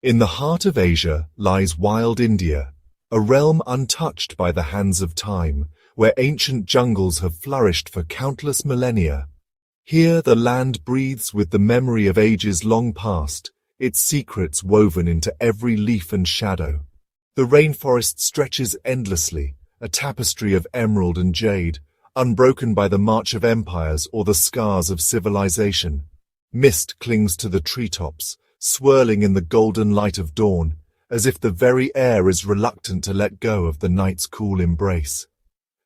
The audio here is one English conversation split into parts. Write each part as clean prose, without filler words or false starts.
In the heart of Asia lies wild India, a realm untouched by the hands of time, where ancient jungles have flourished for countless millennia. Here the land breathes with the memory of ages long past, its secrets woven into every leaf and shadow. The rainforest stretches endlessly, a tapestry of emerald and jade, unbroken by the march of empires or the scars of civilization. Mist clings to the treetops, swirling in the golden light of dawn, as if the very air is reluctant to let go of the night's cool embrace.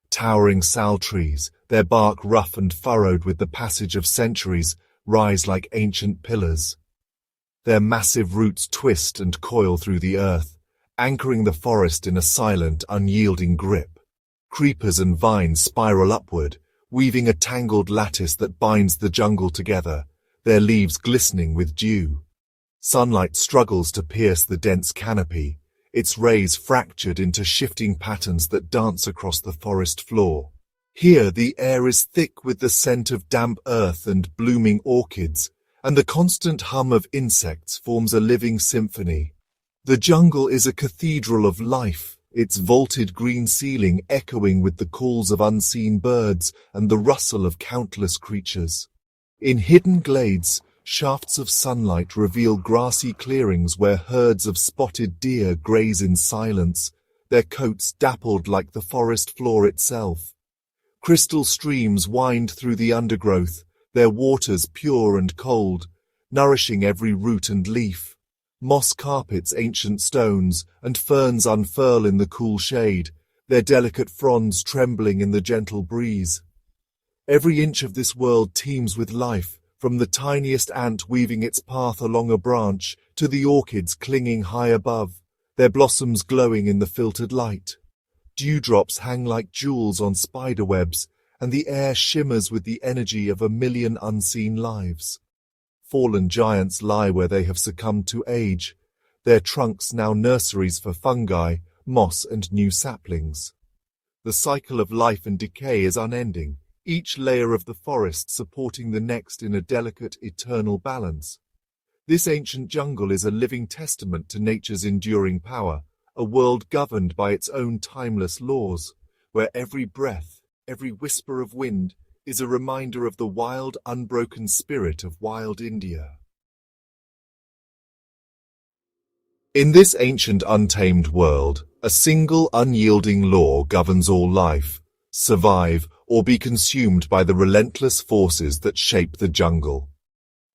Towering sal trees, their bark rough and furrowed with the passage of centuries, rise like ancient pillars. Their massive roots twist and coil through the earth, anchoring the forest in a silent, unyielding grip. Creepers and vines spiral upward, weaving a tangled lattice that binds the jungle together, their leaves glistening with dew. Sunlight struggles to pierce the dense canopy, its rays fractured into shifting patterns that dance across the forest floor. Here the air is thick with the scent of damp earth and blooming orchids, and the constant hum of insects forms a living symphony. The jungle is a cathedral of life, its vaulted green ceiling echoing with the calls of unseen birds and the rustle of countless creatures. In hidden glades, shafts of sunlight reveal grassy clearings where herds of spotted deer graze in silence, their coats dappled like the forest floor itself. Crystal streams wind through the undergrowth, their waters pure and cold, nourishing every root and leaf. Moss carpets ancient stones, and ferns unfurl in the cool shade, their delicate fronds trembling in the gentle breeze. Every inch of this world teems with life, from the tiniest ant weaving its path along a branch to the orchids clinging high above, their blossoms glowing in the filtered light. Dewdrops hang like jewels on spiderwebs, and the air shimmers with the energy of a million unseen lives. Fallen giants lie where they have succumbed to age, their trunks now nurseries for fungi, moss and new saplings. The cycle of life and decay is unending, each layer of the forest supporting the next in a delicate, eternal balance. This ancient jungle is a living testament to nature's enduring power, a world governed by its own timeless laws, where every breath, every whisper of wind, is a reminder of the wild, unbroken spirit of wild India. In this ancient, untamed world, a single, unyielding law governs all life: survive or be consumed by the relentless forces that shape the jungle.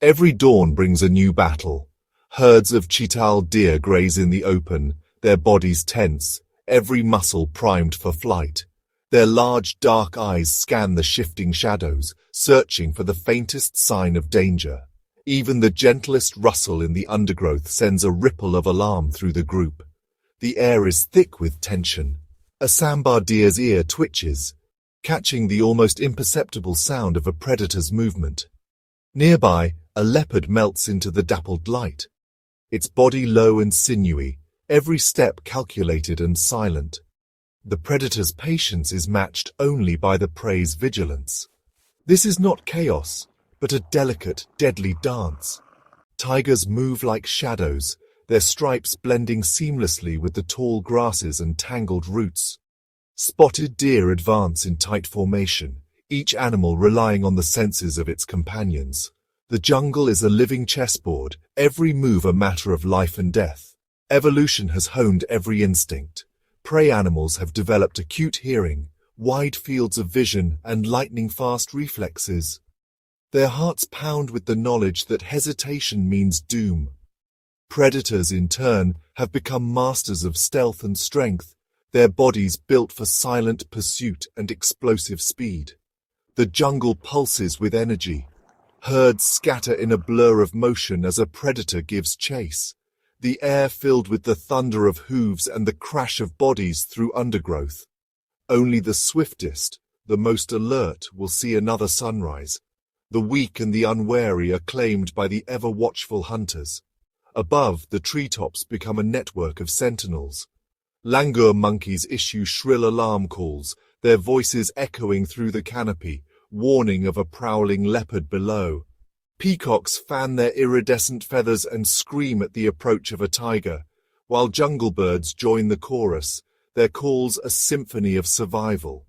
Every dawn brings a new battle. Herds of chital deer graze in the open, their bodies tense, every muscle primed for flight. Their large, dark eyes scan the shifting shadows, searching for the faintest sign of danger. Even the gentlest rustle in the undergrowth sends a ripple of alarm through the group. The air is thick with tension. A sambar deer's ear twitches, catching the almost imperceptible sound of a predator's movement. Nearby, a leopard melts into the dappled light. Its body low and sinewy, every step calculated and silent. The predator's patience is matched only by the prey's vigilance. This is not chaos, but a delicate, deadly dance. Tigers move like shadows, their stripes blending seamlessly with the tall grasses and tangled roots. Spotted deer advance in tight formation, each animal relying on the senses of its companions. The jungle is a living chessboard, every move a matter of life and death. Evolution has honed every instinct. Prey animals have developed acute hearing, wide fields of vision, and lightning-fast reflexes. Their hearts pound with the knowledge that hesitation means doom. Predators, in turn, have become masters of stealth and strength, their bodies built for silent pursuit and explosive speed. The jungle pulses with energy. Herds scatter in a blur of motion as a predator gives chase. The air filled with the thunder of hooves and the crash of bodies through undergrowth. Only the swiftest, the most alert, will see another sunrise. The weak and the unwary are claimed by the ever-watchful hunters. Above, the treetops become a network of sentinels. Langur monkeys issue shrill alarm calls, their voices echoing through the canopy, warning of a prowling leopard below. Peacocks fan their iridescent feathers and scream at the approach of a tiger, while jungle birds join the chorus, their calls a symphony of survival.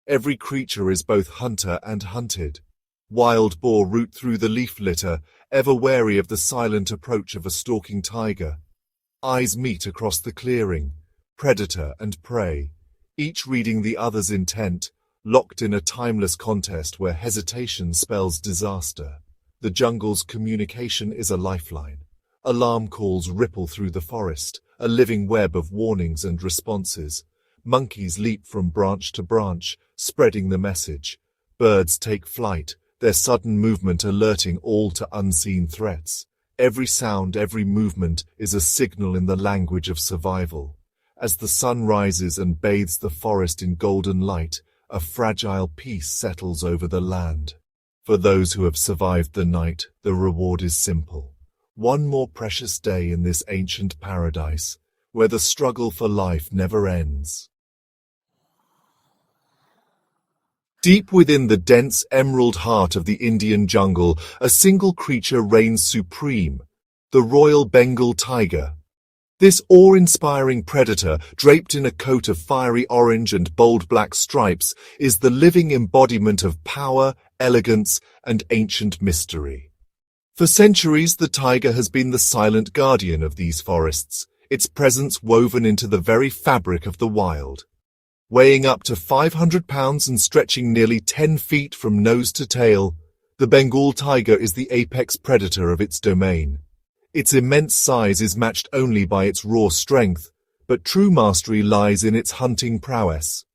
Every creature is both hunter and hunted. Wild boar root through the leaf litter, ever wary of the silent approach of a stalking tiger. Eyes meet across the clearing, predator and prey, each reading the other's intent, locked in a timeless contest where hesitation spells disaster. The jungle's communication is a lifeline. Alarm calls ripple through the forest, a living web of warnings and responses. Monkeys leap from branch to branch, spreading the message. Birds take flight, their sudden movement alerting all to unseen threats. Every sound, every movement is a signal in the language of survival. As the sun rises and bathes the forest in golden light, a fragile peace settles over the land. For those who have survived the night, the reward is simple. One more precious day in this ancient paradise, where the struggle for life never ends. Deep within the dense emerald heart of the Indian jungle, a single creature reigns supreme, the Royal Bengal Tiger. This awe-inspiring predator, draped in a coat of fiery orange and bold black stripes, is the living embodiment of power, elegance, and ancient mystery. For centuries, the tiger has been the silent guardian of these forests, its presence woven into the very fabric of the wild. Weighing up to 500 pounds and stretching nearly 10 feet from nose to tail, the Bengal tiger is the apex predator of its domain. Its immense size is matched only by its raw strength, but true mastery lies in its hunting prowess.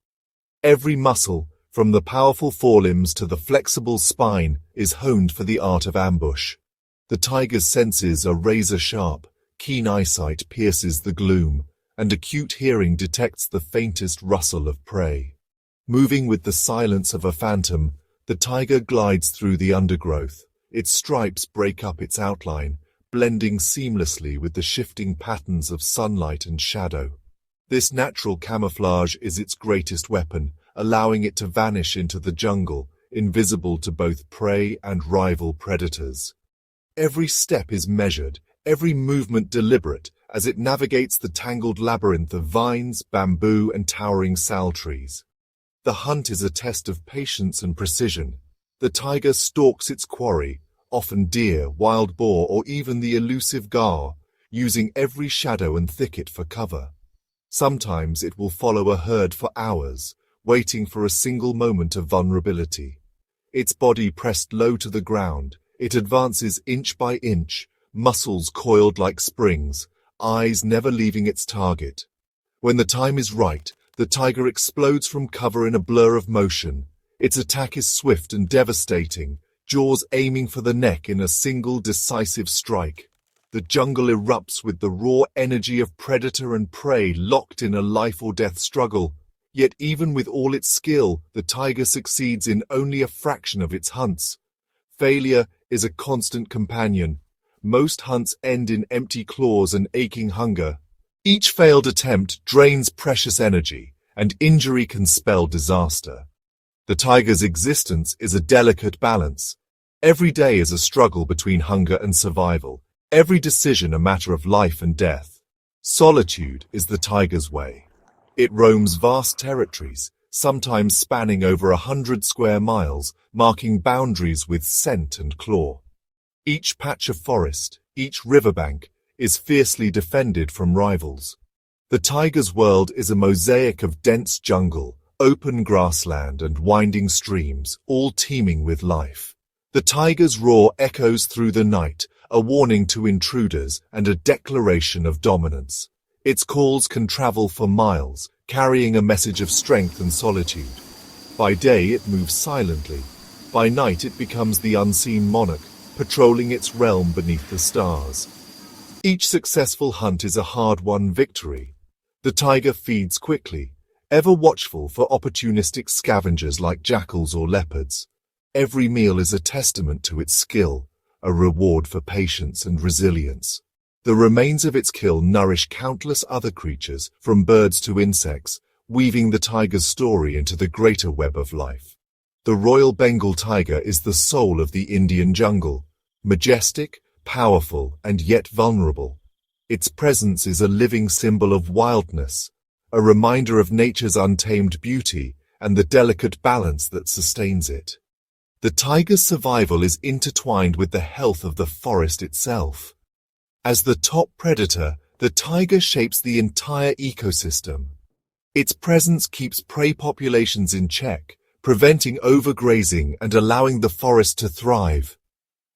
Every muscle, from the powerful forelimbs to the flexible spine, is honed for the art of ambush. The tiger's senses are razor-sharp, keen eyesight pierces the gloom, and acute hearing detects the faintest rustle of prey. Moving with the silence of a phantom, the tiger glides through the undergrowth. Its stripes break up its outline, blending seamlessly with the shifting patterns of sunlight and shadow. This natural camouflage is its greatest weapon, allowing it to vanish into the jungle, invisible to both prey and rival predators. Every step is measured, every movement deliberate, as it navigates the tangled labyrinth of vines, bamboo, and towering sal trees. The hunt is a test of patience and precision. The tiger stalks its quarry, often deer, wild boar, or even the elusive gaur, using every shadow and thicket for cover. Sometimes it will follow a herd for hours, waiting for a single moment of vulnerability. Its body pressed low to the ground, it advances inch by inch, muscles coiled like springs, eyes never leaving its target. When the time is right, the tiger explodes from cover in a blur of motion. Its attack is swift and devastating, jaws aiming for the neck in a single decisive strike. The jungle erupts with the raw energy of predator and prey locked in a life-or-death struggle. Yet even with all its skill, the tiger succeeds in only a fraction of its hunts. Failure is a constant companion. Most hunts end in empty claws and aching hunger. Each failed attempt drains precious energy, and injury can spell disaster. The tiger's existence is a delicate balance. Every day is a struggle between hunger and survival, every decision a matter of life and death. Solitude is the tiger's way. It roams vast territories, sometimes spanning over 100 square miles, marking boundaries with scent and claw. Each patch of forest, each riverbank, is fiercely defended from rivals. The tiger's world is a mosaic of dense jungle, open grassland, and winding streams, all teeming with life. The tiger's roar echoes through the night, a warning to intruders and a declaration of dominance. Its calls can travel for miles, carrying a message of strength and solitude. By day it moves silently. By night it becomes the unseen monarch, patrolling its realm beneath the stars. Each successful hunt is a hard-won victory. The tiger feeds quickly, ever watchful for opportunistic scavengers like jackals or leopards. Every meal is a testament to its skill, a reward for patience and resilience. The remains of its kill nourish countless other creatures, from birds to insects, weaving the tiger's story into the greater web of life. The Royal Bengal Tiger is the soul of the Indian jungle, majestic, powerful, and yet vulnerable. Its presence is a living symbol of wildness, a reminder of nature's untamed beauty and the delicate balance that sustains it. The tiger's survival is intertwined with the health of the forest itself. As the top predator, the tiger shapes the entire ecosystem. Its presence keeps prey populations in check, preventing overgrazing and allowing the forest to thrive.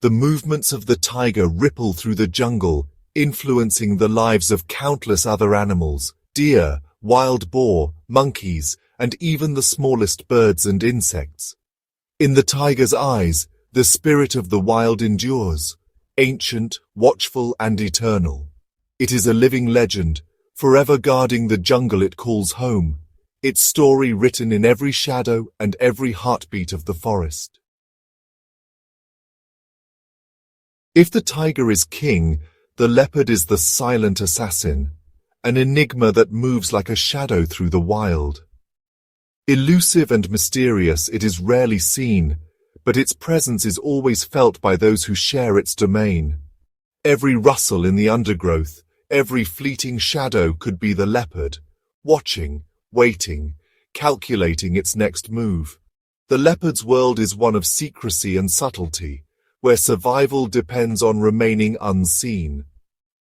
The movements of the tiger ripple through the jungle, influencing the lives of countless other animals, deer, wild boar, monkeys, and even the smallest birds and insects. In the tiger's eyes, the spirit of the wild endures, ancient, watchful, and eternal. It is a living legend, forever guarding the jungle it calls home, its story written in every shadow and every heartbeat of the forest. If the tiger is king, the leopard is the silent assassin, an enigma that moves like a shadow through the wild. Elusive and mysterious, it is rarely seen, but its presence is always felt by those who share its domain. Every rustle in the undergrowth, every fleeting shadow could be the leopard, watching, waiting, calculating its next move. The leopard's world is one of secrecy and subtlety, where survival depends on remaining unseen.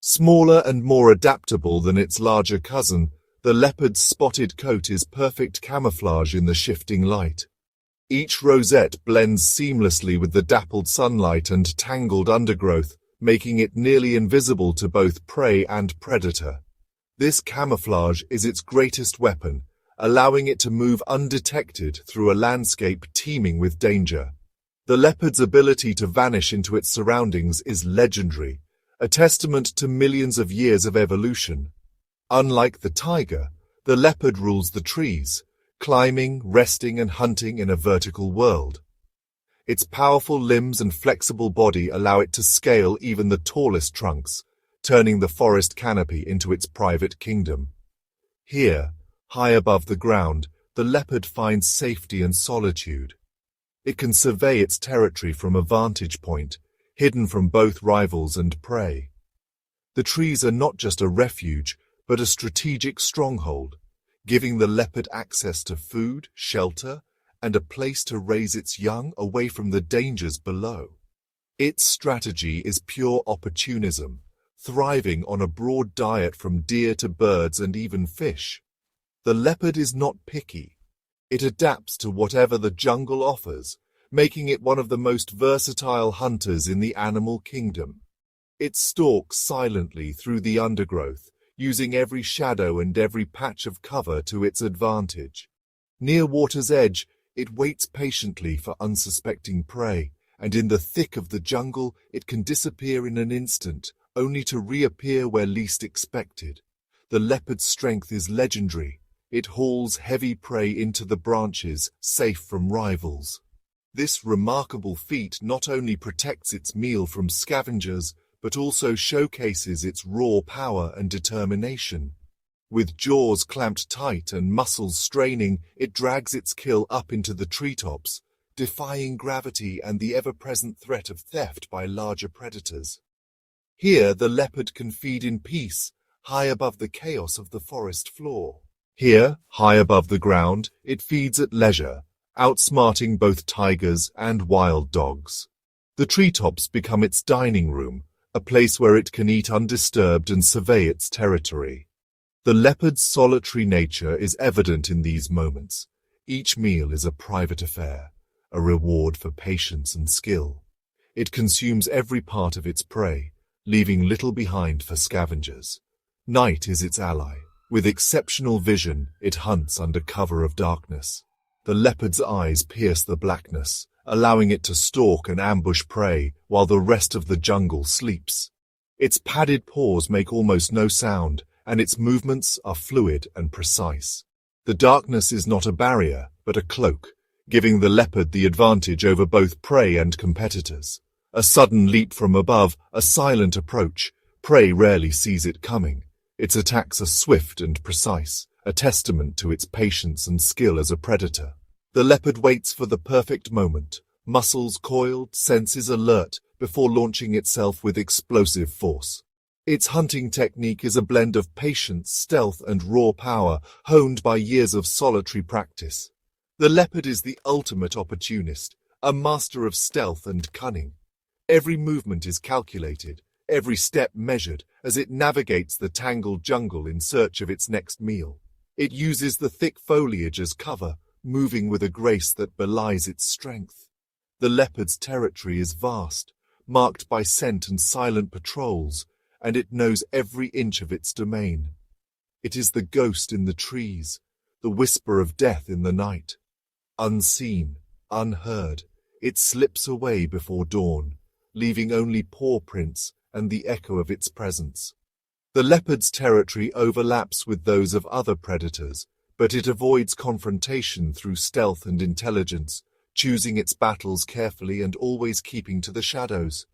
Smaller and more adaptable than its larger cousin, the leopard's spotted coat is perfect camouflage in the shifting light. Each rosette blends seamlessly with the dappled sunlight and tangled undergrowth, making it nearly invisible to both prey and predator. This camouflage is its greatest weapon, allowing it to move undetected through a landscape teeming with danger. The leopard's ability to vanish into its surroundings is legendary, a testament to millions of years of evolution. Unlike the tiger, the leopard rules the trees, climbing, resting, and hunting in a vertical world. Its powerful limbs and flexible body allow it to scale even the tallest trunks, turning the forest canopy into its private kingdom. Here, high above the ground, the leopard finds safety and solitude. It can survey its territory from a vantage point, hidden from both rivals and prey. The trees are not just a refuge, but a strategic stronghold, giving the leopard access to food, shelter, and a place to raise its young away from the dangers below. Its strategy is pure opportunism, thriving on a broad diet from deer to birds and even fish. The leopard is not picky. It adapts to whatever the jungle offers, making it one of the most versatile hunters in the animal kingdom. It stalks silently through the undergrowth, using every shadow and every patch of cover to its advantage. Near water's edge, it waits patiently for unsuspecting prey, and in the thick of the jungle, it can disappear in an instant, only to reappear where least expected. The leopard's strength is legendary. It hauls heavy prey into the branches, safe from rivals. This remarkable feat not only protects its meal from scavengers, but also showcases its raw power and determination. With jaws clamped tight and muscles straining, it drags its kill up into the treetops, defying gravity and the ever-present threat of theft by larger predators. Here, the leopard can feed in peace, high above the chaos of the forest floor. Here, high above the ground, it feeds at leisure, outsmarting both tigers and wild dogs. The treetops become its dining room, a place where it can eat undisturbed and survey its territory. The leopard's solitary nature is evident in these moments. Each meal is a private affair, a reward for patience and skill. It consumes every part of its prey, leaving little behind for scavengers. Night is its ally. With exceptional vision, it hunts under cover of darkness. The leopard's eyes pierce the blackness, allowing it to stalk and ambush prey while the rest of the jungle sleeps. Its padded paws make almost no sound, and its movements are fluid and precise. The darkness is not a barrier, but a cloak, giving the leopard the advantage over both prey and competitors. A sudden leap from above, a silent approach, prey rarely sees it coming. Its attacks are swift and precise, a testament to its patience and skill as a predator. The leopard waits for the perfect moment, muscles coiled, senses alert, before launching itself with explosive force. Its hunting technique is a blend of patience, stealth, and raw power, honed by years of solitary practice. The leopard is the ultimate opportunist, a master of stealth and cunning. Every movement is calculated, every step measured, as it navigates the tangled jungle in search of its next meal. It uses the thick foliage as cover, moving with a grace that belies its strength. The leopard's territory is vast, marked by scent and silent patrols, and it knows every inch of its domain. It is the ghost in the trees, the whisper of death in the night. Unseen, unheard, it slips away before dawn, leaving only paw prints and the echo of its presence. The leopard's territory overlaps with those of other predators, but it avoids confrontation through stealth and intelligence, choosing its battles carefully and always keeping to the shadows.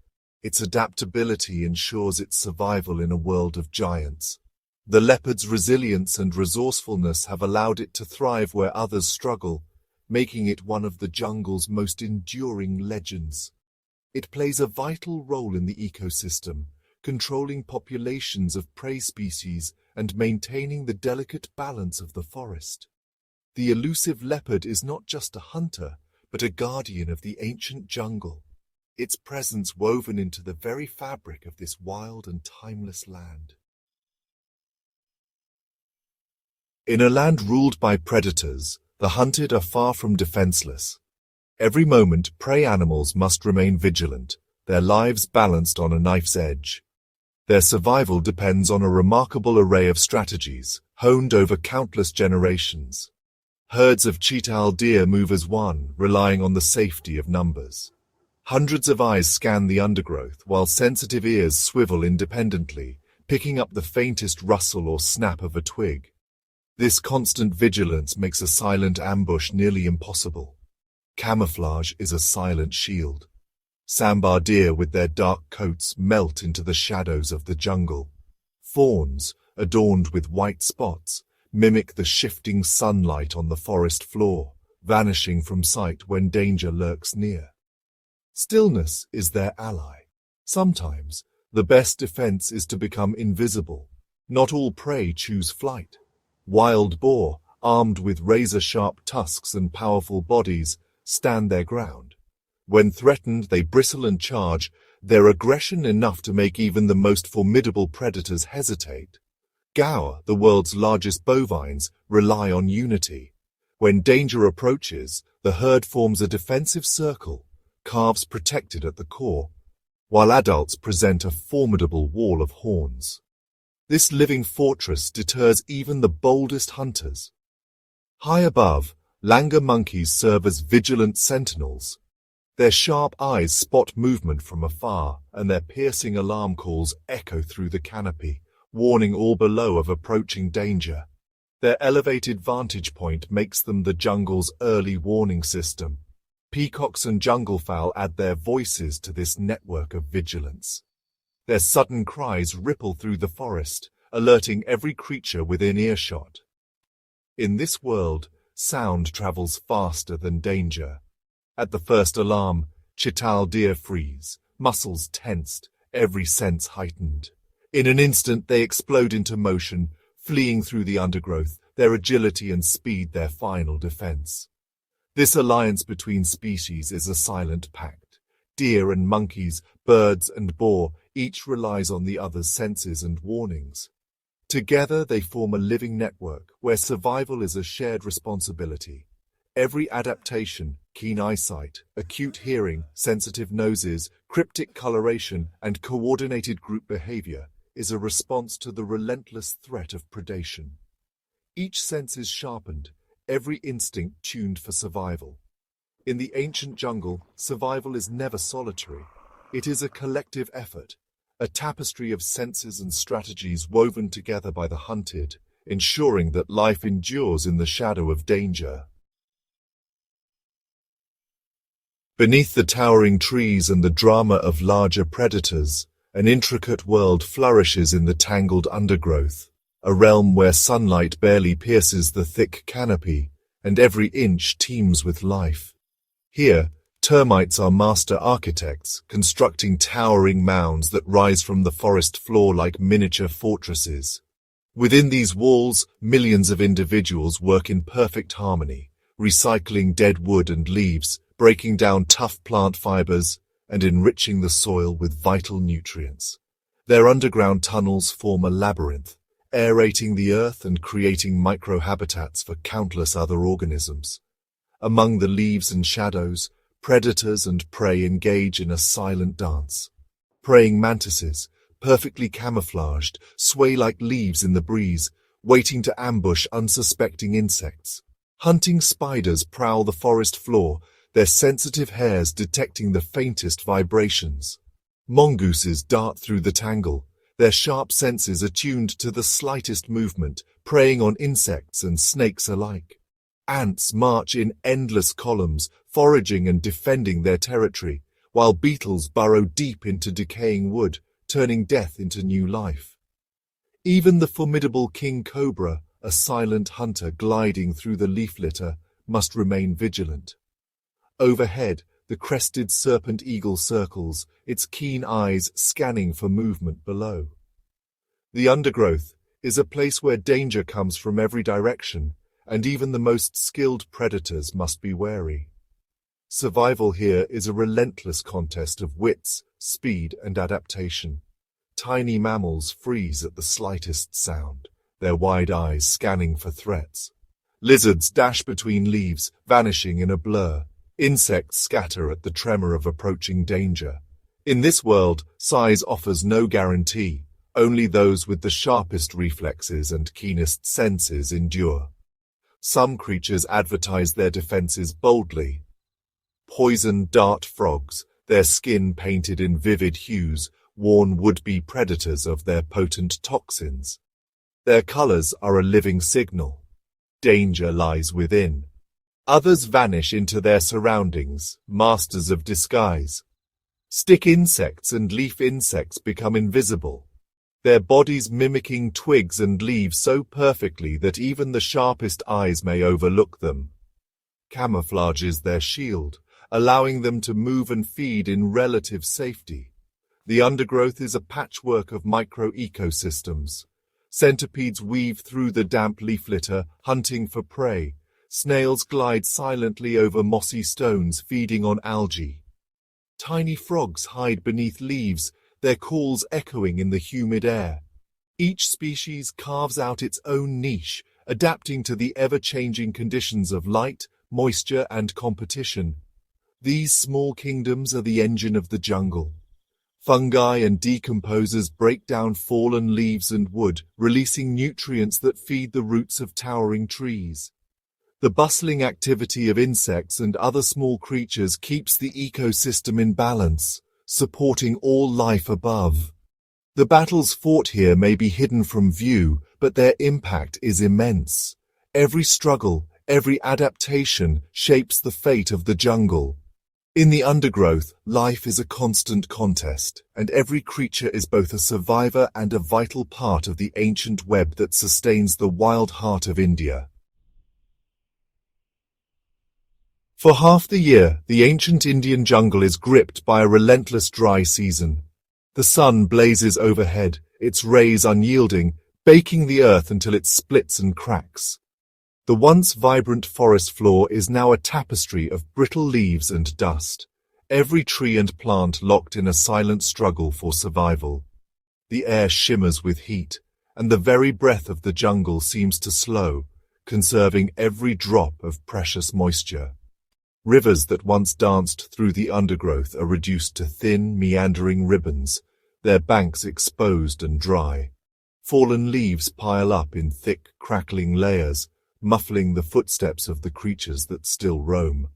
Its adaptability ensures its survival in a world of giants. The leopard's resilience and resourcefulness have allowed it to thrive where others struggle, making it one of the jungle's most enduring legends. It plays a vital role in the ecosystem, controlling populations of prey species and maintaining the delicate balance of the forest. The elusive leopard is not just a hunter, but a guardian of the ancient jungle, its presence woven into the very fabric of this wild and timeless land. In a land ruled by predators, the hunted are far from defenseless. Every moment, prey animals must remain vigilant, their lives balanced on a knife's edge. Their survival depends on a remarkable array of strategies, honed over countless generations. Herds of cheetah deer move as one, relying on the safety of numbers. Hundreds of eyes scan the undergrowth, while sensitive ears swivel independently, picking up the faintest rustle or snap of a twig. This constant vigilance makes a silent ambush nearly impossible. Camouflage is a silent shield. Sambar deer with their dark coats melt into the shadows of the jungle. Fawns, adorned with white spots, mimic the shifting sunlight on the forest floor, vanishing from sight when danger lurks near. Stillness is their ally. Sometimes, the best defense is to become invisible. Not all prey choose flight. Wild boar, armed with razor-sharp tusks and powerful bodies, stand their ground. When threatened, they bristle and charge, their aggression enough to make even the most formidable predators hesitate. Gaur, the world's largest bovines, rely on unity. When danger approaches, the herd forms a defensive circle, calves protected at the core, while adults present a formidable wall of horns. This living fortress deters even the boldest hunters. High above, langur monkeys serve as vigilant sentinels. Their sharp eyes spot movement from afar, and their piercing alarm calls echo through the canopy, warning all below of approaching danger. Their elevated vantage point makes them the jungle's early warning system. Peacocks and junglefowl add their voices to this network of vigilance. Their sudden cries ripple through the forest, alerting every creature within earshot. In this world, sound travels faster than danger. At the first alarm, cheetah deer freeze, muscles tensed, every sense heightened. In an instant they explode into motion, fleeing through the undergrowth, their agility and speed their final defense. This alliance between species is a silent pact. Deer and monkeys, birds and boar, each relies on the other's senses and warnings. Together they form a living network where survival is a shared responsibility. Every adaptation, keen eyesight, acute hearing, sensitive noses, cryptic coloration, and coordinated group behavior is a response to the relentless threat of predation. Each sense is sharpened, every instinct tuned for survival. In the ancient jungle, survival is never solitary. It is a collective effort, a tapestry of senses and strategies woven together by the hunted, ensuring that life endures in the shadow of danger. Beneath the towering trees and the drama of larger predators, an intricate world flourishes in the tangled undergrowth, a realm where sunlight barely pierces the thick canopy, and every inch teems with life. Here, Termites are master architects, constructing towering mounds that rise from the forest floor like miniature fortresses. Within these walls, millions of individuals work in perfect harmony, recycling dead wood and leaves, breaking down tough plant fibers, and enriching the soil with vital nutrients. Their underground tunnels form a labyrinth, aerating the earth and creating microhabitats for countless other organisms. Among the leaves and shadows, predators and prey engage in a silent dance. Praying mantises, perfectly camouflaged, sway like leaves in the breeze, waiting to ambush unsuspecting insects. Hunting spiders prowl the forest floor, their sensitive hairs detecting the faintest vibrations. Mongooses dart through the tangle, their sharp senses attuned to the slightest movement, preying on insects and snakes alike. Ants march in endless columns, foraging and defending their territory, while beetles burrow deep into decaying wood, turning death into new life. Even the formidable king cobra, a silent hunter gliding through the leaf litter, must remain vigilant. Overhead, the crested serpent eagle circles, its keen eyes scanning for movement below. The undergrowth is a place where danger comes from every direction, and even the most skilled predators must be wary. Survival here is a relentless contest of wits, speed, and adaptation. Tiny mammals freeze at the slightest sound, their wide eyes scanning for threats. Lizards dash between leaves, vanishing in a blur. Insects scatter at the tremor of approaching danger. In this world, size offers no guarantee. Only those with the sharpest reflexes and keenest senses endure. Some creatures advertise their defenses boldly. Poison dart frogs, their skin painted in vivid hues, warn would-be predators of their potent toxins. Their colors are a living signal. Danger lies within. Others vanish into their surroundings, masters of disguise. Stick insects and leaf insects become invisible, their bodies mimicking twigs and leaves so perfectly that even the sharpest eyes may overlook them. Camouflage is their shield, allowing them to move and feed in relative safety. The undergrowth is a patchwork of micro-ecosystems. Centipedes weave through the damp leaf litter, hunting for prey. Snails glide silently over mossy stones, feeding on algae. Tiny frogs hide beneath leaves, their calls echoing in the humid air. Each species carves out its own niche, adapting to the ever-changing conditions of light, moisture, and competition. These small kingdoms are the engine of the jungle. Fungi and decomposers break down fallen leaves and wood, releasing nutrients that feed the roots of towering trees. The bustling activity of insects and other small creatures keeps the ecosystem in balance, supporting all life above. The battles fought here may be hidden from view, but their impact is immense. Every struggle, every adaptation shapes the fate of the jungle. In the undergrowth, life is a constant contest, and every creature is both a survivor and a vital part of the ancient web that sustains the wild heart of India. For half the year, the ancient Indian jungle is gripped by a relentless dry season. The sun blazes overhead, its rays unyielding, baking the earth until it splits and cracks. The once vibrant forest floor is now a tapestry of brittle leaves and dust, every tree and plant locked in a silent struggle for survival. The air shimmers with heat, and the very breath of the jungle seems to slow, conserving every drop of precious moisture. Rivers that once danced through the undergrowth are reduced to thin, meandering ribbons, their banks exposed and dry. Fallen leaves pile up in thick, crackling layers, muffling the footsteps of the creatures that still roam.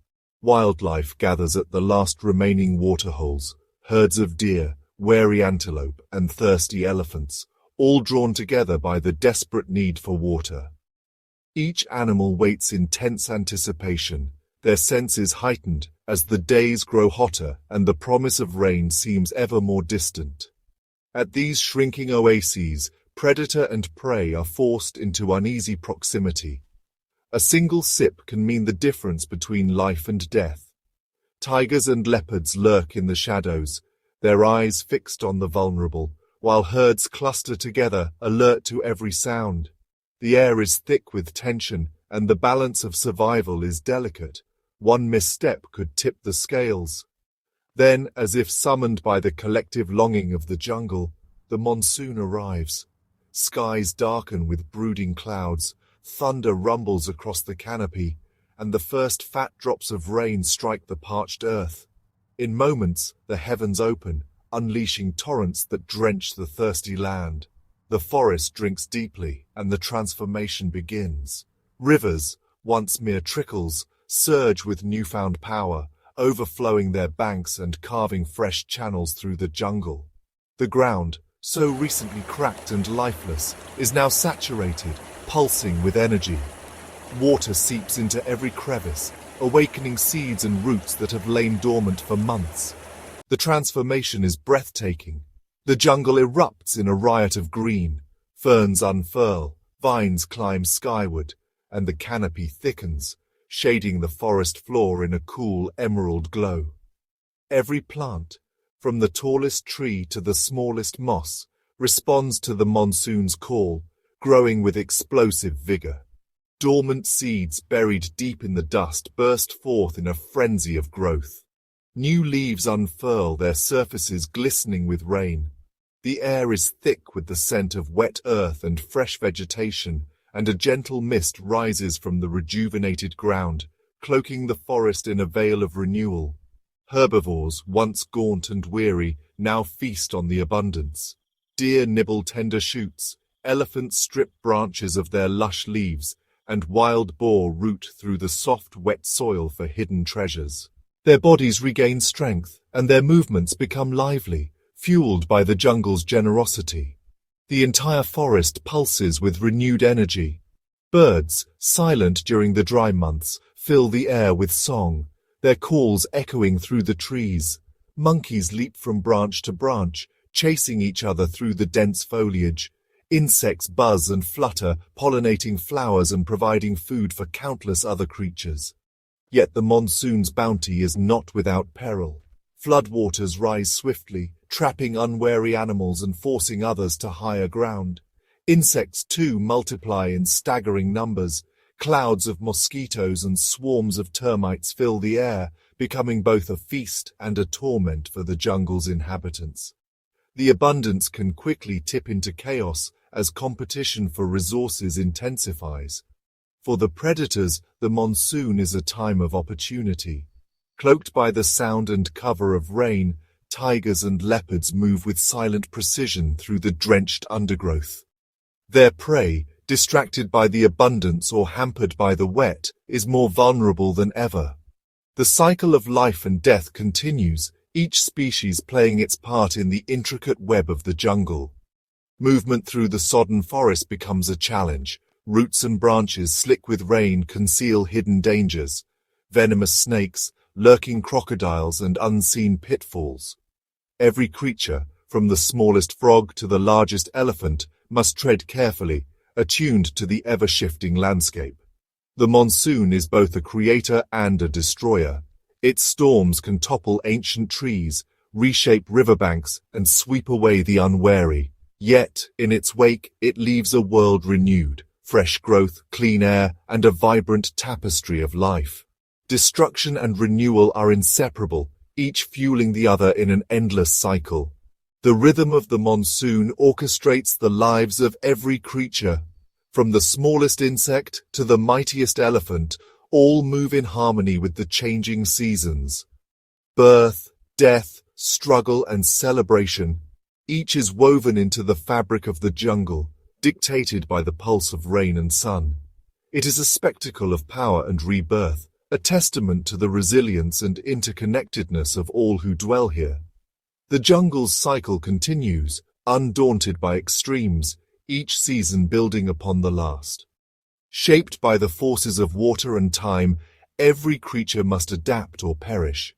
Wildlife gathers at the last remaining waterholes, herds of deer, wary antelope, and thirsty elephants, all drawn together by the desperate need for water. Each animal waits in tense anticipation, their senses heightened as the days grow hotter and the promise of rain seems ever more distant. At these shrinking oases, predator and prey are forced into uneasy proximity. A single sip can mean the difference between life and death. Tigers and leopards lurk in the shadows, their eyes fixed on the vulnerable, while herds cluster together, alert to every sound. The air is thick with tension, and the balance of survival is delicate. One misstep could tip the scales. Then, as if summoned by the collective longing of the jungle, the monsoon arrives. Skies darken with brooding clouds, thunder rumbles across the canopy, and the first fat drops of rain strike the parched earth. In moments, the heavens open, unleashing torrents that drench the thirsty land. The forest drinks deeply, and the transformation begins. Rivers, once mere trickles, surge with newfound power, overflowing their banks and carving fresh channels through the jungle. The ground, so recently cracked and lifeless, is now saturated, pulsing with energy. Water seeps into every crevice, awakening seeds and roots that have lain dormant for months. The transformation is breathtaking. The jungle erupts in a riot of green. Ferns unfurl, vines climb skyward, and the canopy thickens, shading the forest floor in a cool emerald glow. Every plant, from the tallest tree to the smallest moss, responds to the monsoon's call, growing with explosive vigor. Dormant seeds buried deep in the dust burst forth in a frenzy of growth. New leaves unfurl, their surfaces glistening with rain. The air is thick with the scent of wet earth and fresh vegetation, and a gentle mist rises from the rejuvenated ground, cloaking the forest in a veil of renewal. Herbivores, once gaunt and weary, now feast on the abundance. Deer nibble tender shoots, elephants strip branches of their lush leaves, and wild boar root through the soft, wet soil for hidden treasures. Their bodies regain strength, and their movements become lively, fueled by the jungle's generosity. The entire forest pulses with renewed energy. Birds, silent during the dry months, fill the air with song, their calls echoing through the trees. Monkeys leap from branch to branch, chasing each other through the dense foliage. Insects buzz and flutter, pollinating flowers and providing food for countless other creatures. Yet the monsoon's bounty is not without peril. Floodwaters rise swiftly, trapping unwary animals and forcing others to higher ground. Insects, too, multiply in staggering numbers. Clouds of mosquitoes and swarms of termites fill the air, becoming both a feast and a torment for the jungle's inhabitants. The abundance can quickly tip into chaos as competition for resources intensifies. For the predators, the monsoon is a time of opportunity. Cloaked by the sound and cover of rain, tigers and leopards move with silent precision through the drenched undergrowth. Their prey, distracted by the abundance or hampered by the wet, is more vulnerable than ever. The cycle of life and death continues, each species playing its part in the intricate web of the jungle. Movement through the sodden forest becomes a challenge. Roots and branches slick with rain conceal hidden dangers. Venomous snakes, lurking crocodiles, and unseen pitfalls. Every creature, from the smallest frog to the largest elephant, must tread carefully, attuned to the ever-shifting landscape. The monsoon is both a creator and a destroyer. Its storms can topple ancient trees, reshape riverbanks, and sweep away the unwary. Yet, in its wake, it leaves a world renewed, fresh growth, clean air, and a vibrant tapestry of life. Destruction and renewal are inseparable, each fueling the other in an endless cycle. The rhythm of the monsoon orchestrates the lives of every creature. From the smallest insect to the mightiest elephant, all move in harmony with the changing seasons. Birth, death, struggle, and celebration, each is woven into the fabric of the jungle, dictated by the pulse of rain and sun. It is a spectacle of power and rebirth, a testament to the resilience and interconnectedness of all who dwell here. The jungle's cycle continues, undaunted by extremes, each season building upon the last. Shaped by the forces of water and time, every creature must adapt or perish.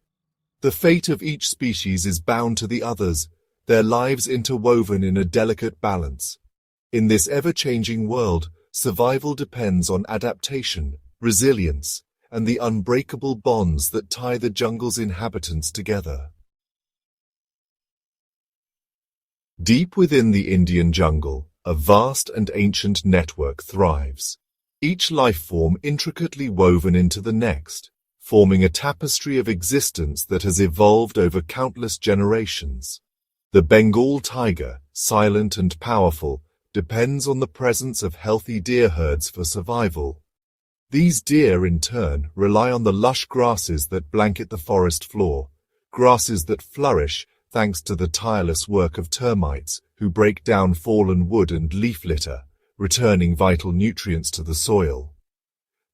The fate of each species is bound to the others, their lives interwoven in a delicate balance. In this ever-changing world, survival depends on adaptation, resilience, and the unbreakable bonds that tie the jungle's inhabitants together. Deep within the Indian jungle, a vast and ancient network thrives, each life form intricately woven into the next, forming a tapestry of existence that has evolved over countless generations. The Bengal tiger, silent and powerful, depends on the presence of healthy deer herds for survival. These deer, in turn, rely on the lush grasses that blanket the forest floor, grasses that flourish thanks to the tireless work of termites who break down fallen wood and leaf litter, returning vital nutrients to the soil.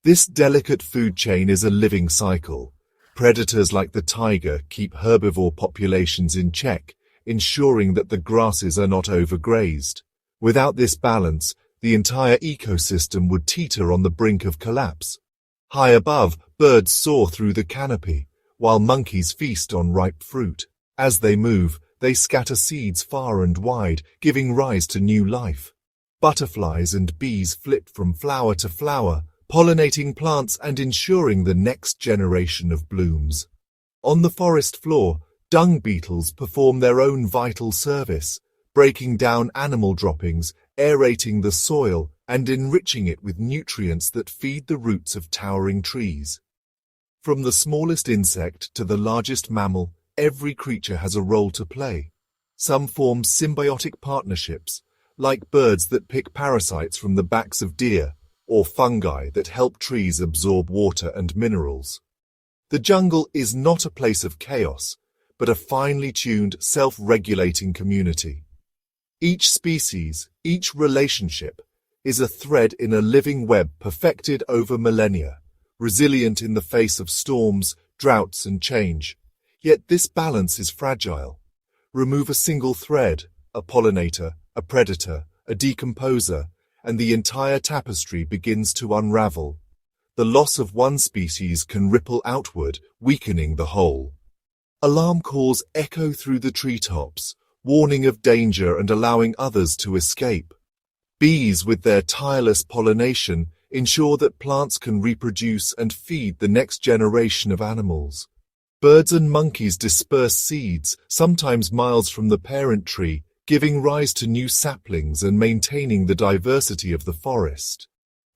This delicate food chain is a living cycle. Predators like the tiger keep herbivore populations in check, ensuring that the grasses are not overgrazed. Without this balance, the entire ecosystem would teeter on the brink of collapse. High above, birds soar through the canopy, while monkeys feast on ripe fruit. As they move, they scatter seeds far and wide, giving rise to new life. Butterflies and bees flit from flower to flower, pollinating plants and ensuring the next generation of blooms. On the forest floor, dung beetles perform their own vital service, breaking down animal droppings, aerating the soil, and enriching it with nutrients that feed the roots of towering trees. From the smallest insect to the largest mammal, every creature has a role to play. Some form symbiotic partnerships, like birds that pick parasites from the backs of deer, or fungi that help trees absorb water and minerals. The jungle is not a place of chaos, but a finely tuned, self-regulating community. Each species, each relationship, is a thread in a living web perfected over millennia, resilient in the face of storms, droughts, and change. Yet this balance is fragile. Remove a single thread, a pollinator, a predator, a decomposer, and the entire tapestry begins to unravel. The loss of one species can ripple outward, weakening the whole. Alarm calls echo through the treetops, warning of danger and allowing others to escape. Bees, with their tireless pollination, ensure that plants can reproduce and feed the next generation of animals. Birds and monkeys disperse seeds, sometimes miles from the parent tree, giving rise to new saplings and maintaining the diversity of the forest.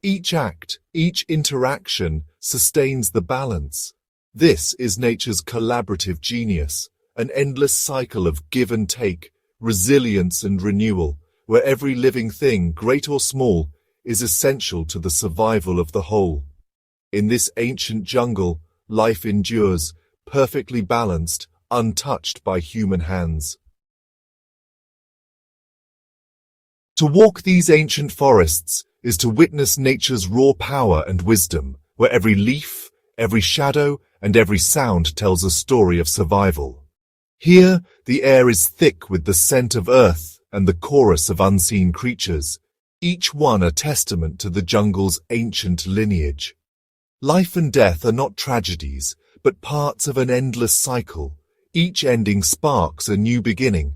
Each act, each interaction, sustains the balance. This is nature's collaborative genius, an endless cycle of give and take, resilience and renewal, where every living thing, great or small, is essential to the survival of the whole. In this ancient jungle, life endures, perfectly balanced, untouched by human hands. To walk these ancient forests is to witness nature's raw power and wisdom, where every leaf, every shadow, and every sound tells a story of survival. Here, the air is thick with the scent of earth and the chorus of unseen creatures, each one a testament to the jungle's ancient lineage. Life and death are not tragedies, but parts of an endless cycle. Each ending sparks a new beginning.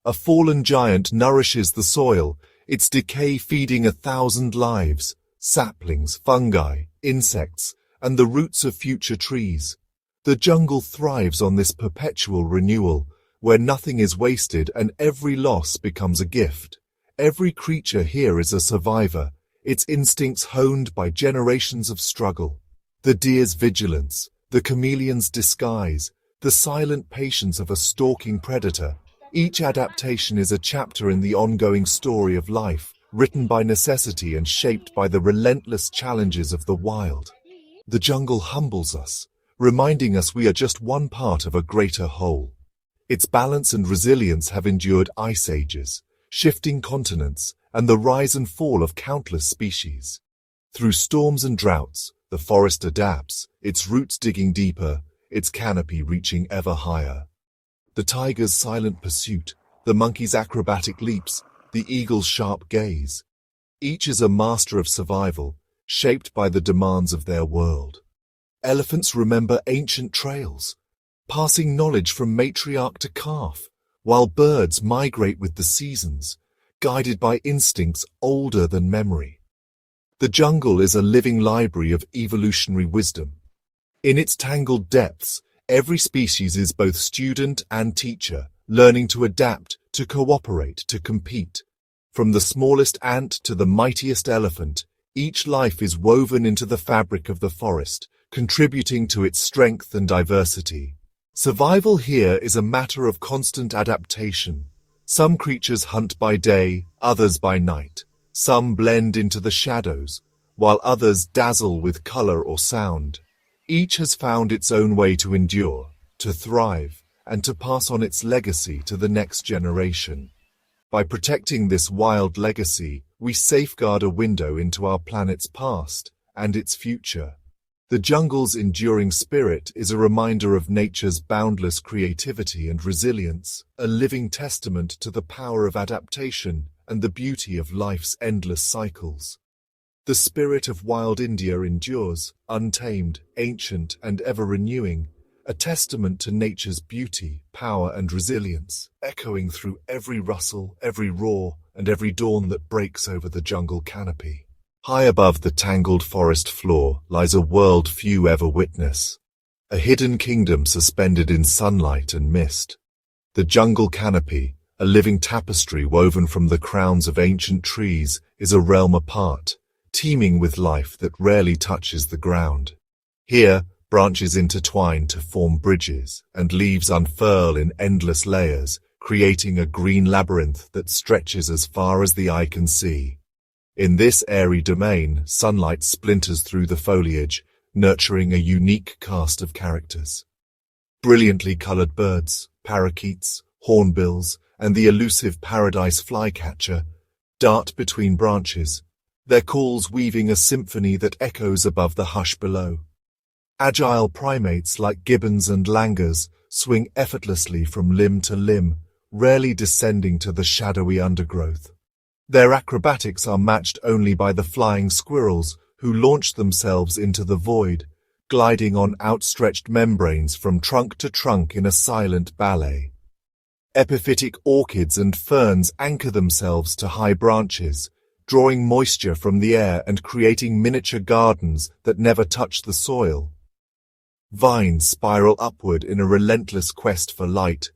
A fallen giant nourishes the soil, its decay feeding 1,000 lives, saplings, fungi, insects, and the roots of future trees. The jungle thrives on this perpetual renewal, where nothing is wasted and every loss becomes a gift. Every creature here is a survivor, its instincts honed by generations of struggle. The deer's vigilance, the chameleon's disguise, the silent patience of a stalking predator. Each adaptation is a chapter in the ongoing story of life, written by necessity and shaped by the relentless challenges of the wild. The jungle humbles us, reminding us we are just one part of a greater whole. Its balance and resilience have endured ice ages, shifting continents, and the rise and fall of countless species. Through storms and droughts, the forest adapts, its roots digging deeper, its canopy reaching ever higher. The tiger's silent pursuit, the monkey's acrobatic leaps, the eagle's sharp gaze. Each is a master of survival, shaped by the demands of their world. Elephants remember ancient trails, passing knowledge from matriarch to calf, while birds migrate with the seasons, guided by instincts older than memory. The jungle is a living library of evolutionary wisdom, In its tangled depths, every species is both student and teacher, learning to adapt, to cooperate, to compete. From the smallest ant to the mightiest elephant, each life is woven into the fabric of the forest, contributing to its strength and diversity. Survival here is a matter of constant adaptation. Some creatures hunt by day, others by night. Some blend into the shadows, while others dazzle with color or sound. Each has found its own way to endure, to thrive, and to pass on its legacy to the next generation. By protecting this wild legacy, we safeguard a window into our planet's past and its future. The jungle's enduring spirit is a reminder of nature's boundless creativity and resilience, a living testament to the power of adaptation and the beauty of life's endless cycles. The spirit of wild India endures, untamed, ancient, and ever-renewing, a testament to nature's beauty, power, and resilience, echoing through every rustle, every roar, and every dawn that breaks over the jungle canopy. High above the tangled forest floor lies a world few ever witness, a hidden kingdom suspended in sunlight and mist. The jungle canopy, a living tapestry woven from the crowns of ancient trees, is a realm apart, teeming with life that rarely touches the ground. Here, branches intertwine to form bridges, and leaves unfurl in endless layers, creating a green labyrinth that stretches as far as the eye can see. In this airy domain, sunlight splinters through the foliage, nurturing a unique cast of characters. Brilliantly colored birds, parakeets, hornbills, and the elusive paradise flycatcher dart between branches, their calls weaving a symphony that echoes above the hush below. Agile primates like gibbons and langurs swing effortlessly from limb to limb, rarely descending to the shadowy undergrowth. Their acrobatics are matched only by the flying squirrels who launch themselves into the void, gliding on outstretched membranes from trunk to trunk in a silent ballet. Epiphytic orchids and ferns anchor themselves to high branches, drawing moisture from the air and creating miniature gardens that never touch the soil. Vines spiral upward in a relentless quest for light,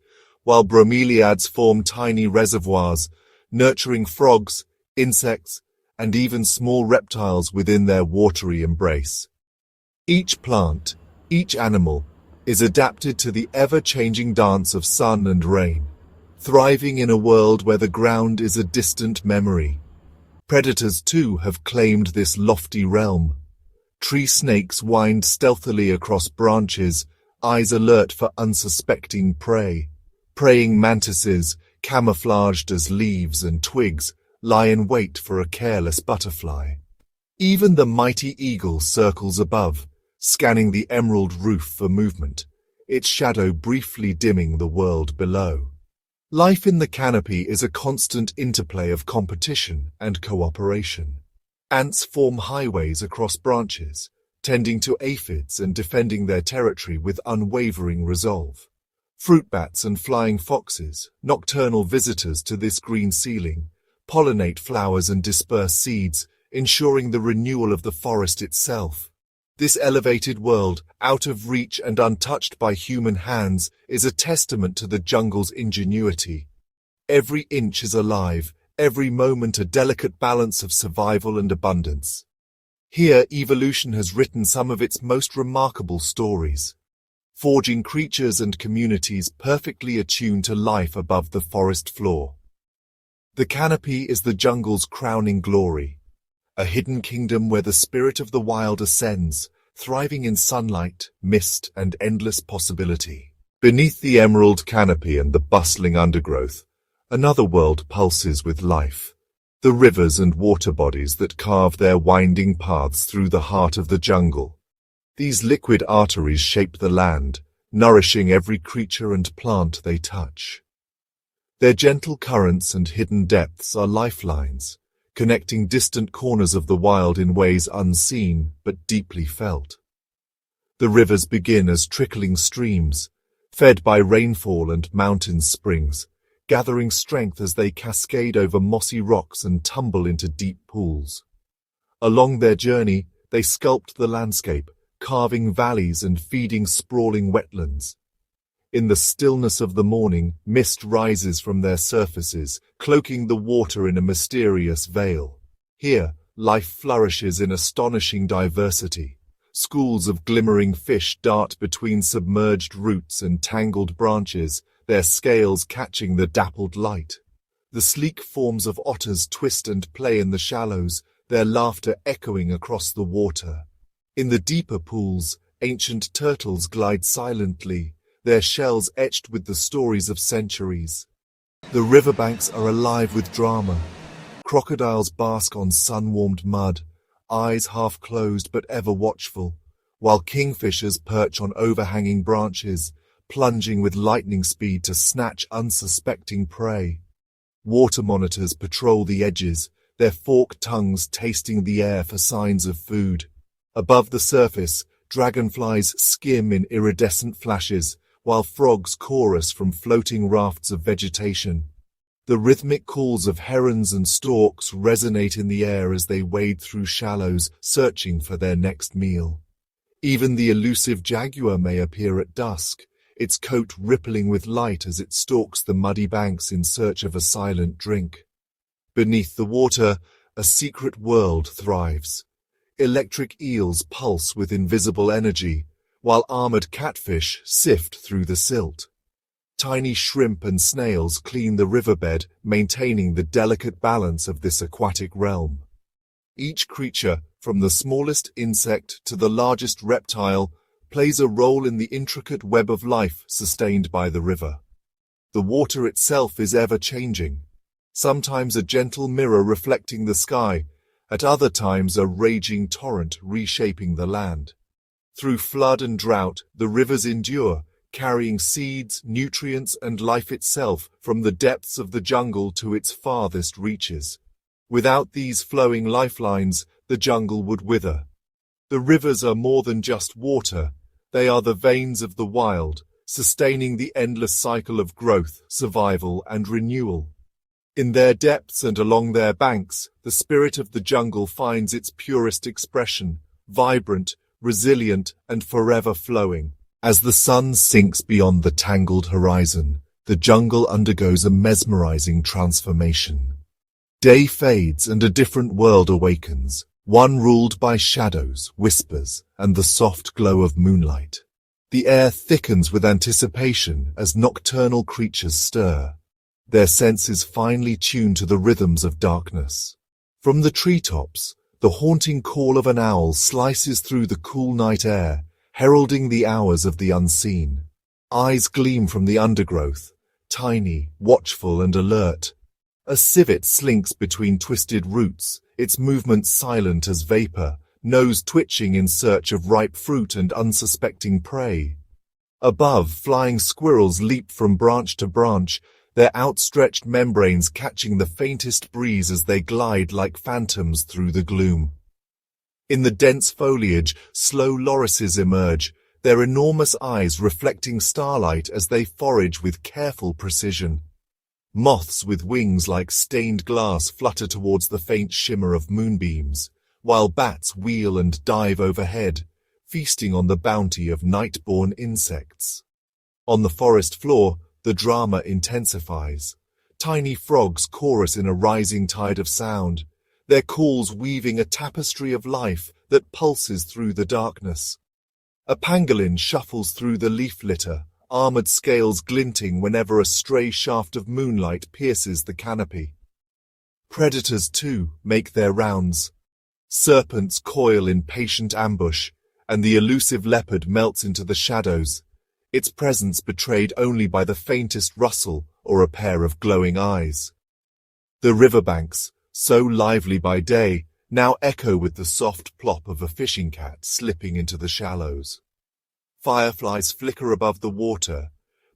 while bromeliads form tiny reservoirs, nurturing frogs, insects, and even small reptiles within their watery embrace. Each plant, each animal, is adapted to the ever-changing dance of sun and rain, thriving in a world where the ground is a distant memory. Predators, too, have claimed this lofty realm. Tree snakes wind stealthily across branches, eyes alert for unsuspecting prey. Praying mantises, camouflaged as leaves and twigs, lie in wait for a careless butterfly. Even the mighty eagle circles above, scanning the emerald roof for movement, its shadow briefly dimming the world below. Life in the canopy is a constant interplay of competition and cooperation. Ants form highways across branches, tending to aphids and defending their territory with unwavering resolve. Fruit bats and flying foxes, nocturnal visitors to this green ceiling, pollinate flowers and disperse seeds, ensuring the renewal of the forest itself. This elevated world, out of reach and untouched by human hands, is a testament to the jungle's ingenuity. Every inch is alive, every moment a delicate balance of survival and abundance. Here, evolution has written some of its most remarkable stories, forging creatures and communities perfectly attuned to life above the forest floor. The canopy is the jungle's crowning glory, a hidden kingdom where the spirit of the wild ascends, thriving in sunlight, mist, and endless possibility. Beneath the emerald canopy and the bustling undergrowth, another world pulses with life. The rivers and water bodies that carve their winding paths through the heart of the jungle. These liquid arteries shape the land, nourishing every creature and plant they touch. Their gentle currents and hidden depths are lifelines, connecting distant corners of the wild in ways unseen but deeply felt. The rivers begin as trickling streams, fed by rainfall and mountain springs, gathering strength as they cascade over mossy rocks and tumble into deep pools. Along their journey, they sculpt the landscape, carving valleys and feeding sprawling wetlands. In the stillness of the morning, mist rises from their surfaces, cloaking the water in a mysterious veil. Here, life flourishes in astonishing diversity. Schools of glimmering fish dart between submerged roots and tangled branches, their scales catching the dappled light. The sleek forms of otters twist and play in the shallows, their laughter echoing across the water. In the deeper pools, ancient turtles glide silently, their shells etched with the stories of centuries. The riverbanks are alive with drama. Crocodiles bask on sun-warmed mud, eyes half closed but ever watchful, while kingfishers perch on overhanging branches, plunging with lightning speed to snatch unsuspecting prey. Water monitors patrol the edges, their forked tongues tasting the air for signs of food. Above the surface, dragonflies skim in iridescent flashes, while frogs chorus from floating rafts of vegetation. The rhythmic calls of herons and storks resonate in the air as they wade through shallows, searching for their next meal. Even the elusive jaguar may appear at dusk, its coat rippling with light as it stalks the muddy banks in search of a silent drink. Beneath the water, a secret world thrives. Electric eels pulse with invisible energy, while armored catfish sift through the silt. Tiny shrimp and snails clean the riverbed, maintaining the delicate balance of this aquatic realm. Each creature, from the smallest insect to the largest reptile, plays a role in the intricate web of life sustained by the river. The water itself is ever-changing, sometimes a gentle mirror reflecting the sky, at other times a raging torrent reshaping the land. Through flood and drought, the rivers endure, carrying seeds, nutrients, and life itself from the depths of the jungle to its farthest reaches. Without these flowing lifelines, the jungle would wither. The rivers are more than just water. They are the veins of the wild, sustaining the endless cycle of growth, survival, and renewal. In their depths and along their banks, the spirit of the jungle finds its purest expression, vibrant, resilient, and forever flowing. As the sun sinks beyond the tangled horizon, the jungle undergoes a mesmerizing transformation. Day fades and a different world awakens, one ruled by shadows, whispers, and the soft glow of moonlight. The air thickens with anticipation as nocturnal creatures stir, their senses finely tuned to the rhythms of darkness. From the treetops, the haunting call of an owl slices through the cool night air, heralding the hours of the unseen. Eyes gleam from the undergrowth, tiny, watchful, and alert. A civet slinks between twisted roots, its movements silent as vapor, nose twitching in search of ripe fruit and unsuspecting prey. Above, flying squirrels leap from branch to branch, their outstretched membranes catching the faintest breeze as they glide like phantoms through the gloom. In the dense foliage, slow lorises emerge, their enormous eyes reflecting starlight as they forage with careful precision. Moths with wings like stained glass flutter towards the faint shimmer of moonbeams, while bats wheel and dive overhead, feasting on the bounty of night-born insects. On the forest floor, the drama intensifies. Tiny frogs chorus in a rising tide of sound, their calls weaving a tapestry of life that pulses through the darkness. A pangolin shuffles through the leaf litter, armored scales glinting whenever a stray shaft of moonlight pierces the canopy. Predators, too, make their rounds. Serpents coil in patient ambush, and the elusive leopard melts into the shadows, its presence betrayed only by the faintest rustle or a pair of glowing eyes. The riverbanks, so lively by day, now echo with the soft plop of a fishing cat slipping into the shallows. Fireflies flicker above the water,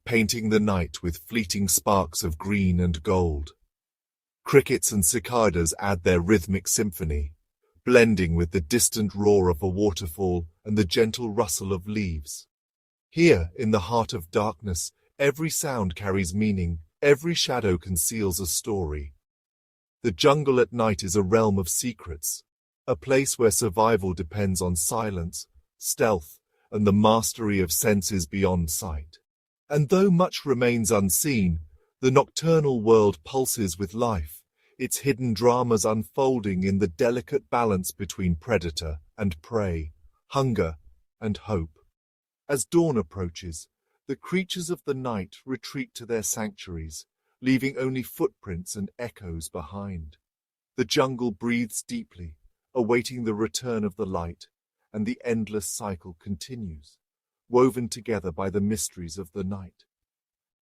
painting the night with fleeting sparks of green and gold. Crickets and cicadas add their rhythmic symphony, blending with the distant roar of a waterfall and the gentle rustle of leaves. Here, in the heart of darkness, every sound carries meaning, every shadow conceals a story. The jungle at night is a realm of secrets, a place where survival depends on silence, stealth, and the mastery of senses beyond sight. And though much remains unseen, the nocturnal world pulses with life, its hidden dramas unfolding in the delicate balance between predator and prey, hunger and hope. As dawn approaches, the creatures of the night retreat to their sanctuaries, leaving only footprints and echoes behind. The jungle breathes deeply, awaiting the return of the light, and the endless cycle continues, woven together by the mysteries of the night.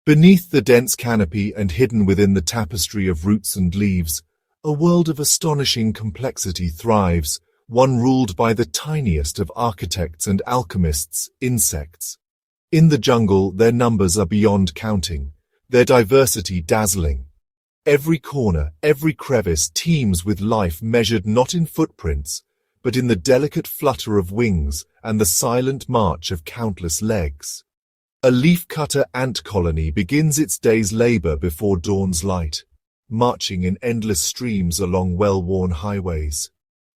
Beneath the dense canopy and hidden within the tapestry of roots and leaves, a world of astonishing complexity thrives, one ruled by the tiniest of architects and alchemists, insects. In the jungle, their numbers are beyond counting, their diversity dazzling. Every corner, every crevice teems with life measured not in footprints, but in the delicate flutter of wings and the silent march of countless legs. A leafcutter ant colony begins its day's labor before dawn's light, marching in endless streams along well-worn highways.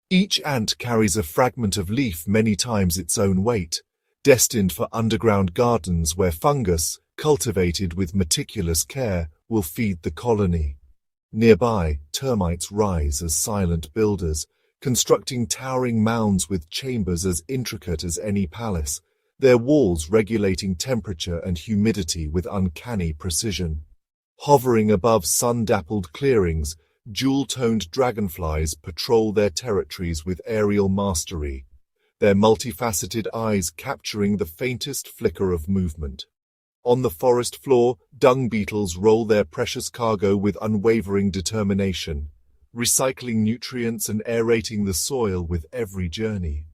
Each ant carries a fragment of leaf many times its own weight, destined for underground gardens where fungus, cultivated with meticulous care, will feed the colony. Nearby, termites rise as silent builders, constructing towering mounds with chambers as intricate as any palace, their walls regulating temperature and humidity with uncanny precision. Hovering above sun-dappled clearings, jewel-toned dragonflies patrol their territories with aerial mastery, their multifaceted eyes capturing the faintest flicker of movement. On the forest floor, dung beetles roll their precious cargo with unwavering determination, recycling nutrients and aerating the soil with every journey.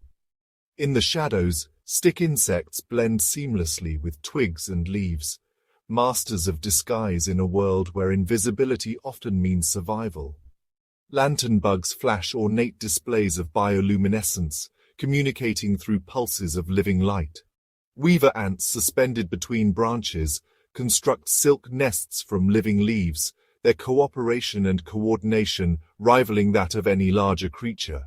In the shadows, stick insects blend seamlessly with twigs and leaves, masters of disguise in a world where invisibility often means survival. Lantern bugs flash ornate displays of bioluminescence, communicating through pulses of living light. Weaver ants suspended between branches construct silk nests from living leaves, their cooperation and coordination rivaling that of any larger creature.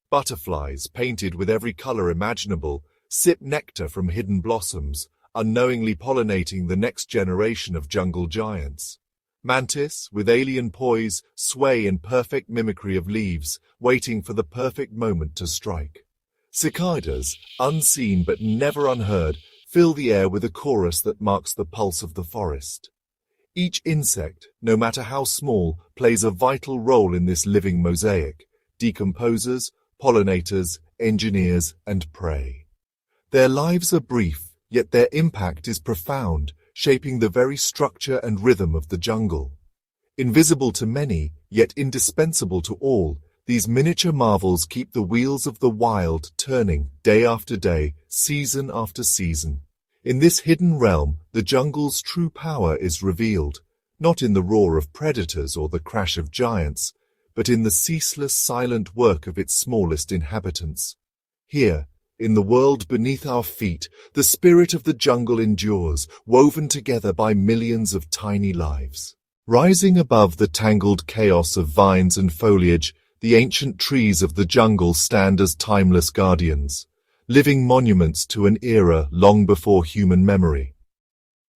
Butterflies, painted with every color imaginable, sip nectar from hidden blossoms, unknowingly pollinating the next generation of jungle giants. Mantis, with alien poise, sway in perfect mimicry of leaves, waiting for the perfect moment to strike. Cicadas, unseen but never unheard, fill the air with a chorus that marks the pulse of the forest. Each insect, no matter how small, plays a vital role in this living mosaic: decomposers, pollinators, engineers, and prey. Their lives are brief, yet their impact is profound, shaping the very structure and rhythm of the jungle. Invisible to many, yet indispensable to all, these miniature marvels keep the wheels of the wild turning day after day, season after season. In this hidden realm, the jungle's true power is revealed, not in the roar of predators or the crash of giants, but in the ceaseless silent work of its smallest inhabitants. Here, in the world beneath our feet, the spirit of the jungle endures, woven together by millions of tiny lives. Rising above the tangled chaos of vines and foliage, the ancient trees of the jungle stand as timeless guardians, living monuments to an era long before human memory.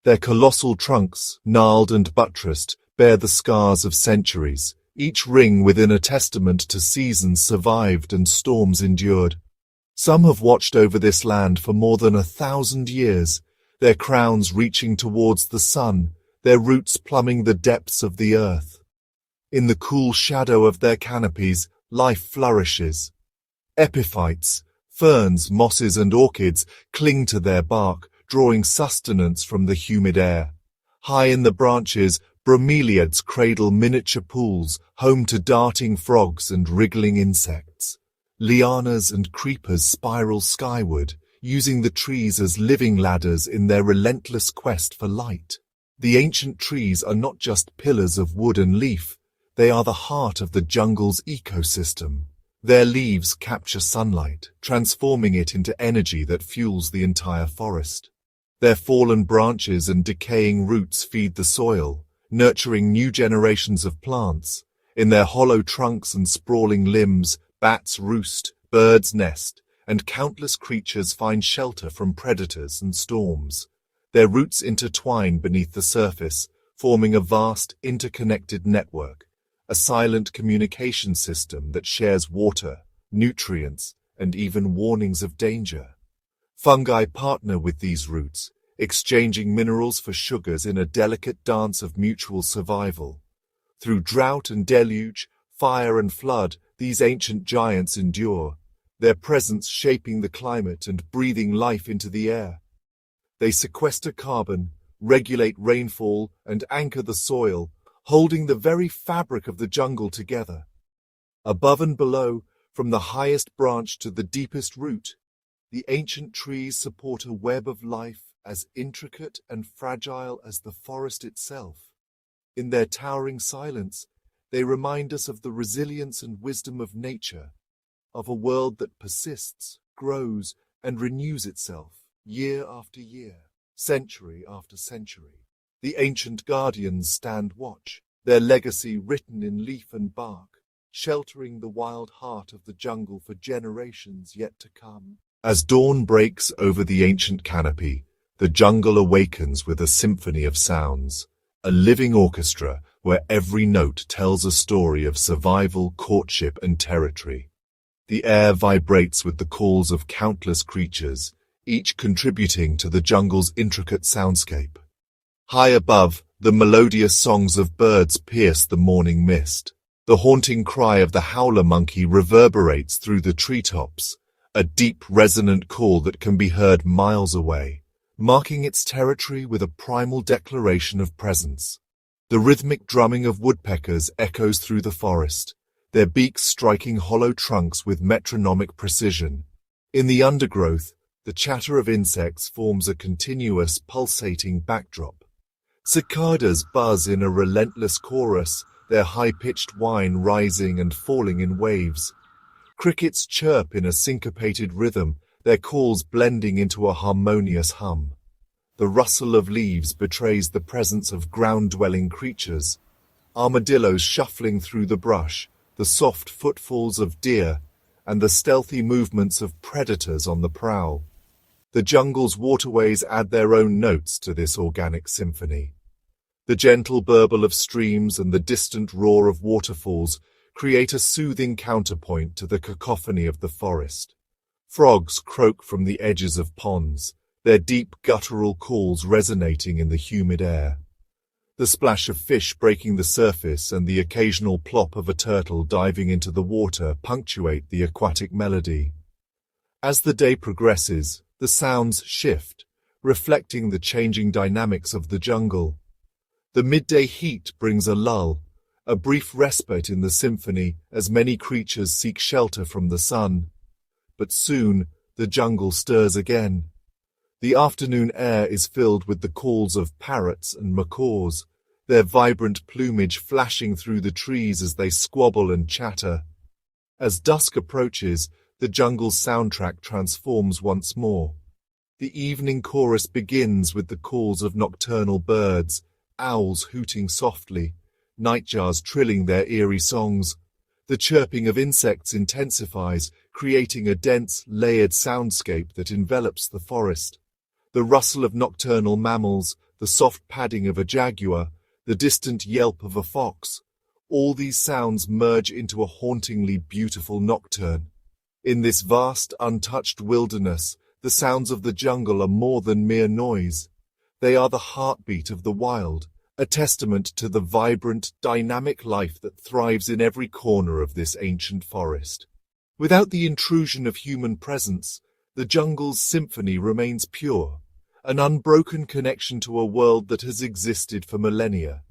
Their colossal trunks, gnarled and buttressed, bear the scars of centuries, each ring within a testament to seasons survived and storms endured. Some have watched over this land for more than 1,000 years, their crowns reaching towards the sun, their roots plumbing the depths of the earth. In the cool shadow of their canopies, life flourishes. Epiphytes, ferns, mosses, and orchids cling to their bark, drawing sustenance from the humid air. High in the branches, bromeliads cradle miniature pools, home to darting frogs and wriggling insects. Lianas and creepers spiral skyward, using the trees as living ladders in their relentless quest for light. The ancient trees are not just pillars of wood and leaf, they are the heart of the jungle's ecosystem. Their leaves capture sunlight, transforming it into energy that fuels the entire forest. Their fallen branches and decaying roots feed the soil, nurturing new generations of plants. In their hollow trunks and sprawling limbs, bats roost, birds nest, and countless creatures find shelter from predators and storms. Their roots intertwine beneath the surface, forming a vast, interconnected network, a silent communication system that shares water, nutrients, and even warnings of danger. Fungi partner with these roots, exchanging minerals for sugars in a delicate dance of mutual survival. Through drought and deluge, fire and flood, these ancient giants endure, their presence shaping the climate and breathing life into the air. They sequester carbon, regulate rainfall, and anchor the soil, holding the very fabric of the jungle together. Above and below, from the highest branch to the deepest root, the ancient trees support a web of life as intricate and fragile as the forest itself. In their towering silence, they remind us of the resilience and wisdom of nature, of a world that persists, grows, and renews itself year after year, century after century. The ancient guardians stand watch, their legacy written in leaf and bark, sheltering the wild heart of the jungle for generations yet to come. As dawn breaks over the ancient canopy, the jungle awakens with a symphony of sounds, a living orchestra where every note tells a story of survival, courtship, and territory. The air vibrates with the calls of countless creatures, each contributing to the jungle's intricate soundscape. High above, the melodious songs of birds pierce the morning mist. The haunting cry of the howler monkey reverberates through the treetops, a deep, resonant call that can be heard miles away, marking its territory with a primal declaration of presence. The rhythmic drumming of woodpeckers echoes through the forest, their beaks striking hollow trunks with metronomic precision. In the undergrowth, the chatter of insects forms a continuous, pulsating backdrop. Cicadas buzz in a relentless chorus, their high-pitched whine rising and falling in waves. Crickets chirp in a syncopated rhythm, their calls blending into a harmonious hum. The rustle of leaves betrays the presence of ground-dwelling creatures. Armadillos shuffling through the brush, the soft footfalls of deer, and the stealthy movements of predators on the prowl. The jungle's waterways add their own notes to this organic symphony. The gentle burble of streams and the distant roar of waterfalls create a soothing counterpoint to the cacophony of the forest. Frogs croak from the edges of ponds, their deep guttural calls resonating in the humid air. The splash of fish breaking the surface and the occasional plop of a turtle diving into the water punctuate the aquatic melody. As the day progresses, the sounds shift, reflecting the changing dynamics of the jungle. The midday heat brings a lull, a brief respite in the symphony as many creatures seek shelter from the sun. But soon, the jungle stirs again. The afternoon air is filled with the calls of parrots and macaws, their vibrant plumage flashing through the trees as they squabble and chatter. As dusk approaches, the jungle's soundtrack transforms once more. The evening chorus begins with the calls of nocturnal birds, owls hooting softly, nightjars trilling their eerie songs. The chirping of insects intensifies, creating a dense, layered soundscape that envelops the forest. The rustle of nocturnal mammals, the soft padding of a jaguar, the distant yelp of a fox, all these sounds merge into a hauntingly beautiful nocturne. In this vast, untouched wilderness, the sounds of the jungle are more than mere noise. They are the heartbeat of the wild, a testament to the vibrant, dynamic life that thrives in every corner of this ancient forest. Without the intrusion of human presence, the jungle's symphony remains pure, an unbroken connection to a world that has existed for millennia.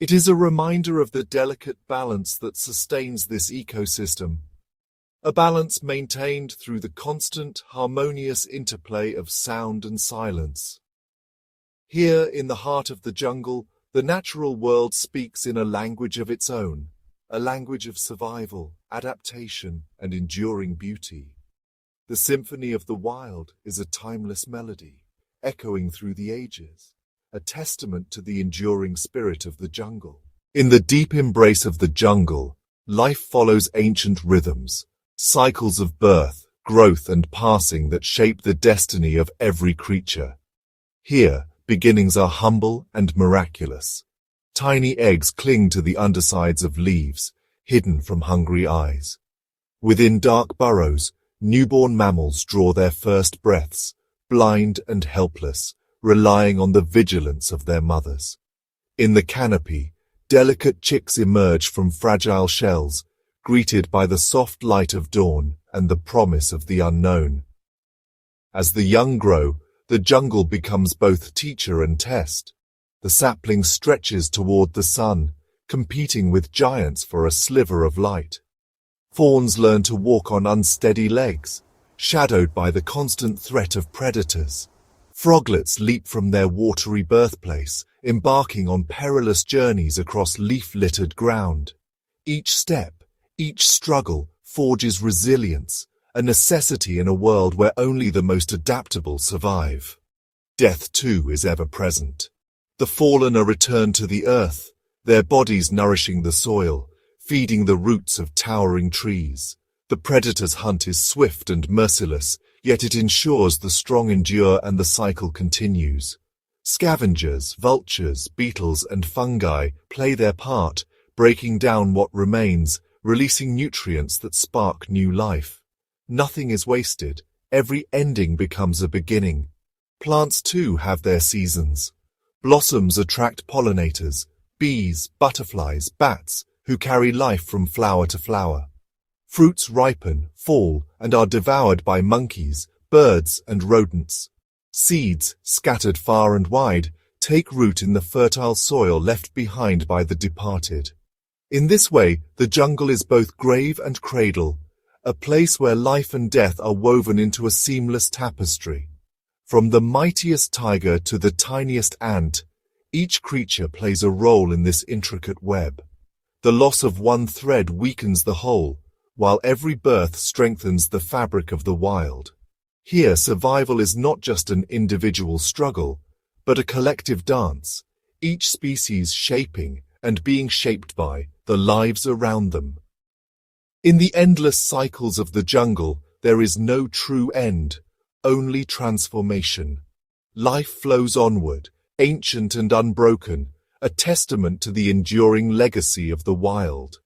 It is a reminder of the delicate balance that sustains this ecosystem, a balance maintained through the constant, harmonious interplay of sound and silence. Here, in the heart of the jungle, the natural world speaks in a language of its own, a language of survival, adaptation, and enduring beauty. The symphony of the wild is a timeless melody, echoing through the ages, a testament to the enduring spirit of the jungle. In the deep embrace of the jungle, life follows ancient rhythms, cycles of birth, growth and passing that shape the destiny of every creature. Here, beginnings are humble and miraculous. Tiny eggs cling to the undersides of leaves, hidden from hungry eyes. Within dark burrows, newborn mammals draw their first breaths, blind and helpless, relying on the vigilance of their mothers. In the canopy, delicate chicks emerge from fragile shells, greeted by the soft light of dawn and the promise of the unknown. As the young grow, the jungle becomes both teacher and test. The sapling stretches toward the sun, competing with giants for a sliver of light. Fawns learn to walk on unsteady legs, shadowed by the constant threat of predators. Froglets leap from their watery birthplace, embarking on perilous journeys across leaf-littered ground. Each step, each struggle, forges resilience, a necessity in a world where only the most adaptable survive. Death, too, is ever present. The fallen are returned to the earth, their bodies nourishing the soil, feeding the roots of towering trees. The predator's hunt is swift and merciless, yet it ensures the strong endure and the cycle continues. Scavengers, vultures, beetles, and fungi play their part, breaking down what remains, releasing nutrients that spark new life. Nothing is wasted. Every ending becomes a beginning. Plants, too, have their seasons. Blossoms attract pollinators, bees, butterflies, bats, who carry life from flower to flower. Fruits ripen, fall, and are devoured by monkeys, birds, and rodents. Seeds, scattered far and wide, take root in the fertile soil left behind by the departed. In this way, the jungle is both grave and cradle, a place where life and death are woven into a seamless tapestry. From the mightiest tiger to the tiniest ant, each creature plays a role in this intricate web. The loss of one thread weakens the whole, while every birth strengthens the fabric of the wild. Here, survival is not just an individual struggle, but a collective dance, each species shaping and being shaped by the lives around them. In the endless cycles of the jungle, there is no true end, only transformation. Life flows onward, ancient and unbroken, a testament to the enduring legacy of the wild.